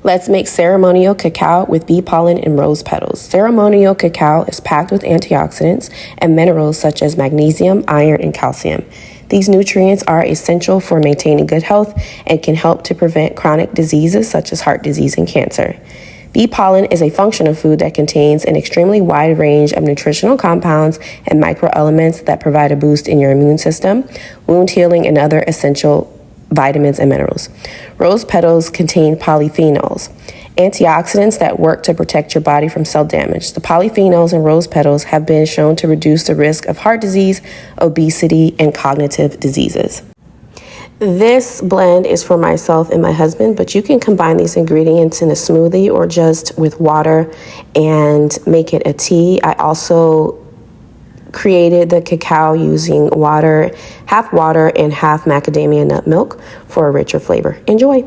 Let's make ceremonial cacao with bee pollen and rose petals. Ceremonial cacao is packed with antioxidants and minerals such as magnesium, iron, and calcium. These nutrients are essential for maintaining good health and can help to prevent chronic diseases such as heart disease and cancer. Bee pollen is a functional food that contains an extremely wide range of nutritional compounds and microelements that provide a boost in your immune system, wound healing, and other essential vitamins and minerals. Rose petals contain polyphenols, antioxidants that work to protect your body from cell damage. The polyphenols in rose petals have been shown to reduce the risk of heart disease, obesity, and cognitive diseases. This blend is for myself and my husband, but you can combine these ingredients in a smoothie or just with water and make it a tea. I also created the cacao using half water and half macadamia nut milk for a richer flavor. Enjoy.